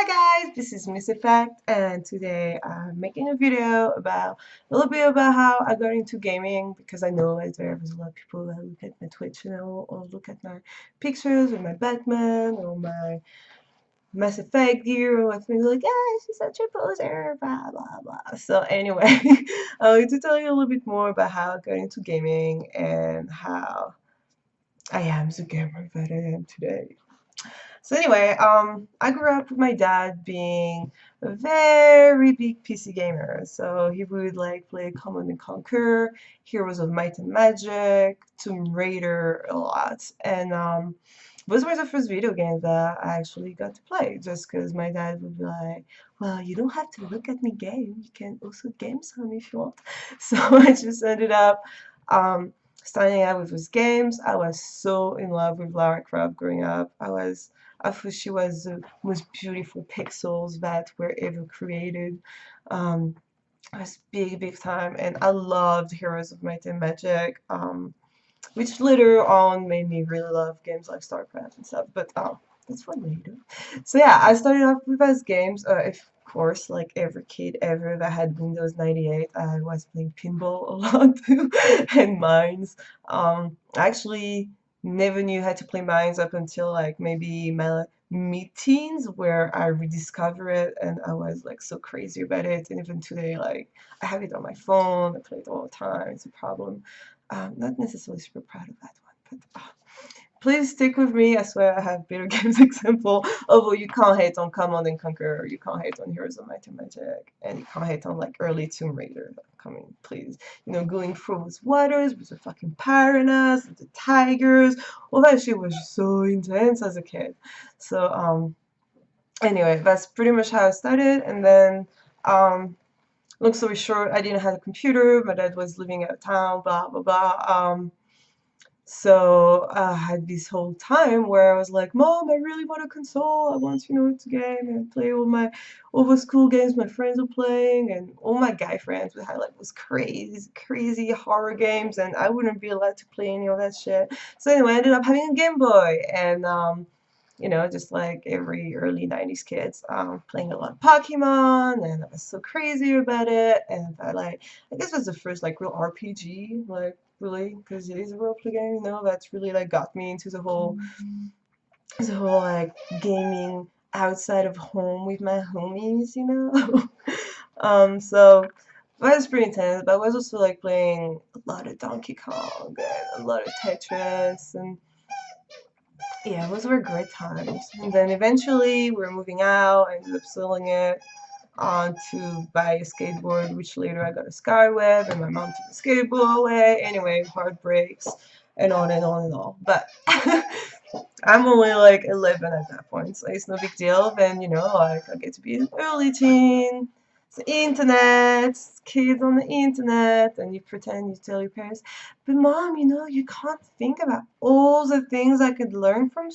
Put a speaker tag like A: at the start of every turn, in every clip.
A: Hi guys, this is Miss Effect, and today I'm making a video about a little bit about how I got into gaming because I know that there's a lot of people that look at my Twitch channel or look at my pictures with my Batman or my Mass Effect gear or what's me like, yeah, she's such a poser, blah blah blah. So anyway, I want to tell you a little bit more about how I got into gaming and how I am the gamer that I am today. So anyway, I grew up with my dad being a very big PC gamer. So he would like play Command and Conquer, Heroes of Might and Magic, Tomb Raider a lot. And those were the first video games that I actually got to play just because my dad would be like, well, you don't have to look at me game. You can also game some if you want. So I just ended up starting out with those games. I was so in love with Lara Croft growing up. I thought she was the most beautiful pixels that were ever created. I was big, big time, and I loved Heroes of Might and Magic, which later on made me really love games like StarCraft and stuff. But that's for later. So yeah, I started off with those games. Of course, like every kid ever that had Windows 98, I was playing pinball a lot too, and Mines. I actually never knew how to play Mines up until like maybe my mid-teens, where I rediscovered it, and I was like so crazy about it. And even today, like I have it on my phone. I play it all the time. It's a problem. Not necessarily super proud of that one, but please stick with me. I swear I have better games example. Although you can't hate on Command and Conquer, you can't hate on Heroes of Might and Magic, and you can't hate on like early Tomb Raider. Coming, please. You know, going through those waters with the fucking piranhas, and the tigers. All that shit was so intense as a kid. So anyway, that's pretty much how I started, and then long story short, I didn't have a computer. My dad was living out of town. Blah blah blah. So I had this whole time where I was like, Mom, I really want a console. I want, to game and play all the school games my friends were playing, and all my guy friends would have like those crazy, crazy horror games, and I wouldn't be allowed to play any of that shit. So anyway, I ended up having a Game Boy, and just like every early 90s kids, playing a lot of Pokemon, and I was so crazy about it, and I guess it was the first like real RPG, like really, because it is a roleplay game, that's really like got me into the whole like gaming outside of home with my homies. So that was pretty intense, but I was also like playing a lot of Donkey Kong and a lot of Tetris, and yeah, those were great times. And then eventually we were moving out. I ended up selling it to buy a skateboard, which later I got a Skyweb, and my mom took the skateboard away. Anyway, heartbreaks and on and on and on. But I'm only like 11 at that point, so it's no big deal. Then, like I get to be an early teen. It's the internet, it's kids on the internet, and you pretend you tell your parents, but mom, you can't think about all the things I could learn for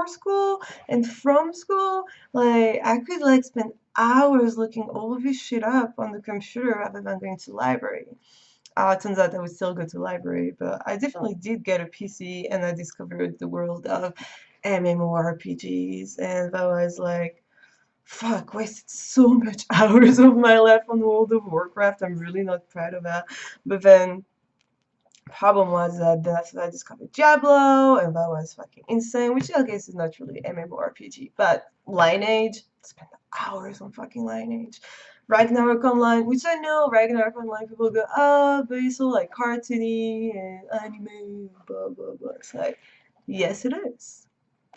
A: school and from school. Like, I could like spend hours looking all of this shit up on the computer rather than going to the library. It turns out I would still go to the library, but I definitely did get a PC, and I discovered the world of MMORPGs, and I was like, fuck, wasted so much hours of my life on World of Warcraft. I'm really not proud of that. But then problem was that then after that I discovered Diablo, and that was fucking insane, which I guess is not really MMORPG, but Lineage, spent hours on fucking Lineage. Ragnarok Online, which I know Ragnarok Online people go, oh, but it's all like cartoony and anime, blah blah blah. It's like, yes, it is.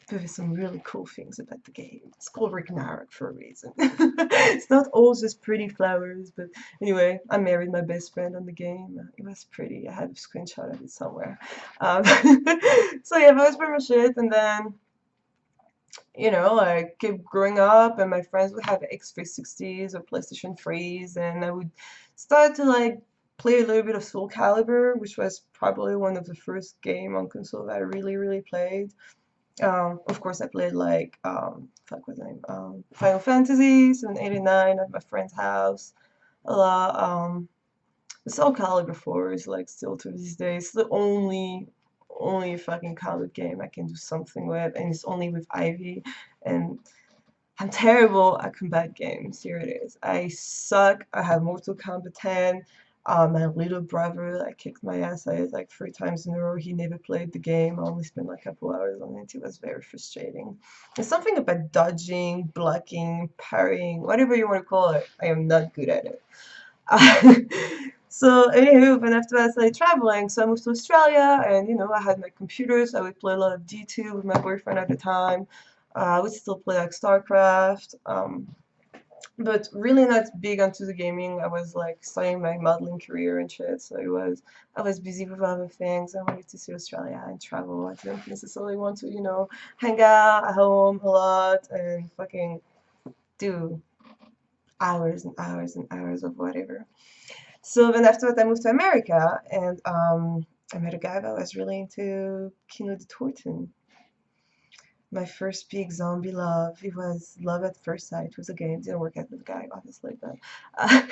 A: But there's some really cool things about the game. It's called Ragnarok for a reason. It's not all just pretty flowers, but anyway, I married my best friend on the game. It was pretty. I have a screenshot of it somewhere. Um, so yeah, that was pretty much it. And then, I kept growing up, and my friends would have X360s or PlayStation 3s, and I would start to like play a little bit of Soul Calibur, which was probably one of the first game on console that I really, really played. Of course, I played like fuck what's the name? Final Fantasy 789 at my friend's house a lot. Soul Calibur 4 is like still to this day, it's the only fucking combat game I can do something with, and it's only with Ivy, and I'm terrible at combat games. Here it is. I suck. I have Mortal Kombat 10. My little brother like kicked my ass at it like 3 times in a row. He never played the game. I only spent like a couple hours on it. It was very frustrating. There's something about dodging, blocking, parrying, whatever you want to call it. I am not good at it. So anywho, then after I started traveling, so I moved to Australia, and I had my computer, so I would play a lot of D2 with my boyfriend at the time. I would still play like StarCraft, but really not big onto the gaming. I was like starting my modeling career and shit, so I was busy with other things. I wanted to see Australia and travel. I didn't necessarily want to, hang out at home a lot and fucking do hours and hours and hours of whatever. So then after that, I moved to America, and I met a guy that was really into Kino de Torten. My first big zombie love. It was love at first sight. It was a game. Didn't work out with the guy, obviously, but uh,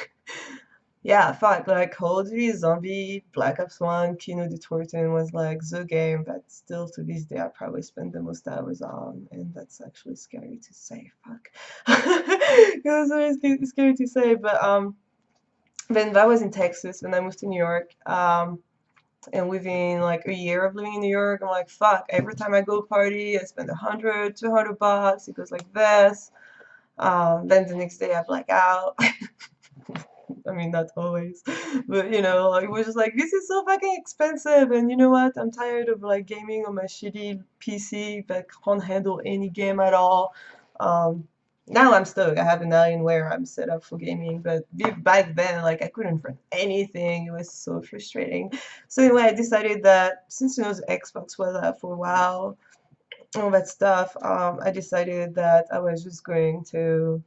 A: yeah, fuck. Like Call of Duty Zombie, Black Ops 1, Kino de Torten was like the game that still to this day I probably spend the most hours on, and that's actually scary to say. Fuck. It was really scary to say, but then that was in Texas. When I moved to New York, and within like a year of living in New York, I'm like, fuck, every time I go party, I spend 100, $200. It goes like this. Then the next day I black out. I mean, not always, but it was just like, this is so fucking expensive. And you know what? I'm tired of like gaming on my shitty PC that can't handle any game at all. Um, Now I'm stuck. I have an Alienware. I'm set up for gaming, but back then, like I couldn't run anything. It was so frustrating. So anyway, I decided that since the Xbox was out for a while, all that stuff, I decided that I was just going to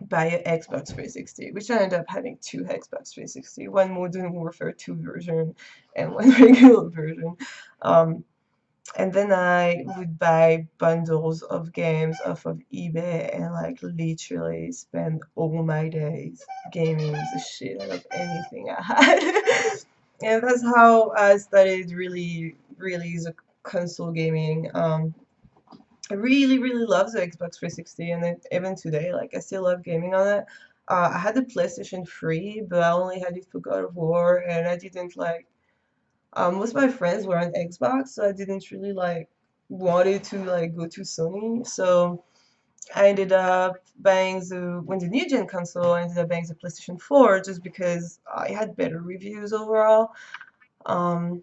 A: buy an Xbox 360, which I ended up having two Xbox 360, one Modern Warfare 2 version and one regular version. Um, and then I would buy bundles of games off of eBay and like literally spend all my days gaming the shit out of anything I had. And that's how I started really the console gaming. I really, really love the Xbox 360, and even today, like I still love gaming on it. I had the PlayStation 3, but I only had it for God of War, and I didn't like. Most of my friends were on Xbox, so I didn't really like wanted to like go to Sony. So I ended up buying the when the new gen console. I ended up buying the PlayStation 4 just because I had better reviews overall. Um,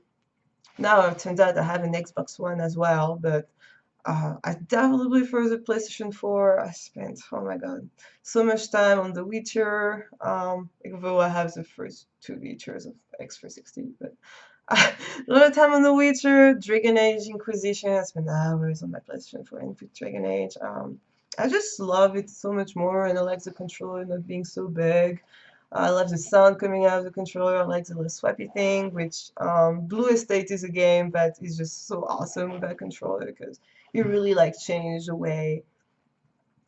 A: Now it turns out I have an Xbox One as well, but I definitely prefer the PlayStation 4. I spent, oh my god, so much time on The Witcher, although I have the first two Witchers of X360, but a lot of time on The Witcher, Dragon Age Inquisition. I spent hours on my PlayStation 4 and with Dragon Age. I just love it so much more, and I like the controller not being so big. I love the sound coming out of the controller. I like the little swappy thing, which Blue Estate is a game that is just so awesome with that controller because you really like change the way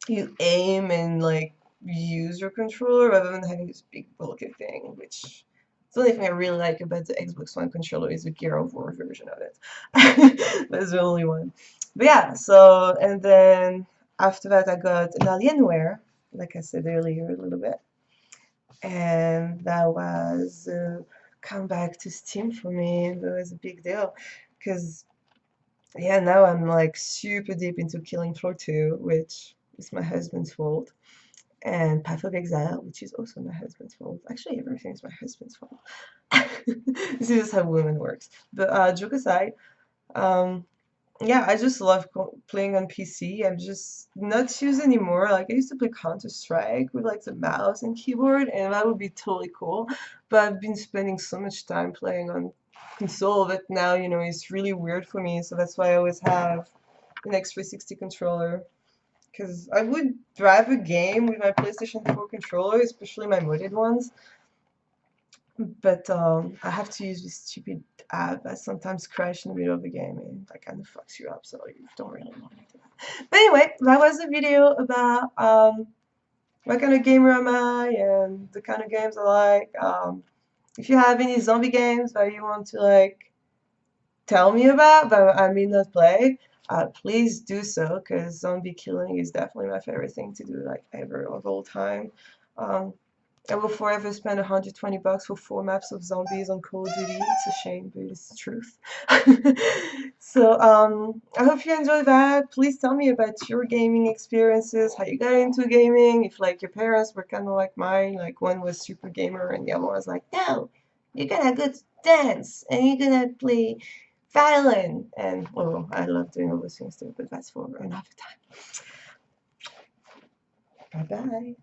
A: you aim and like use your controller rather than having this big bulky thing, which the only thing I really like about the Xbox One controller is the Gear of War version of it. That's the only one. But yeah, so and then after that I got an Alienware, like I said earlier a little bit. And that was come back to Steam for me. That was a big deal because yeah, now I'm like super deep into Killing Floor 2, which is my husband's fault, and Path of Exile, which is also my husband's fault. Actually, everything is my husband's fault. This is just how women works. But joke aside, um, yeah, I just love playing on PC. I'm just not used anymore. Like I used to play Counter-Strike with like the mouse and keyboard, and that would be totally cool. But I've been spending so much time playing on console that now, it's really weird for me. So that's why I always have an X360 controller. Because I would drive a game with my PlayStation 4 controller, especially my modded ones. But I have to use this stupid app that sometimes crash in the middle of the game and that kind of fucks you up, so you don't really want to do that. But anyway, that was a video about what kind of gamer am I and the kind of games I like. If you have any zombie games that you want to like tell me about that I may not play, please do so, because zombie killing is definitely my favorite thing to do, like ever of all time. Um, I will forever spend $120 for 4 maps of zombies on Call of Duty. It's a shame, but it's the truth. So I hope you enjoy that. Please tell me about your gaming experiences, how you got into gaming, if like your parents were kind of like mine, like one was super gamer and the other one was like, no, you're gonna go to dance and you're gonna play violin. And oh, I love doing all those things too, but that's for another time. Bye bye.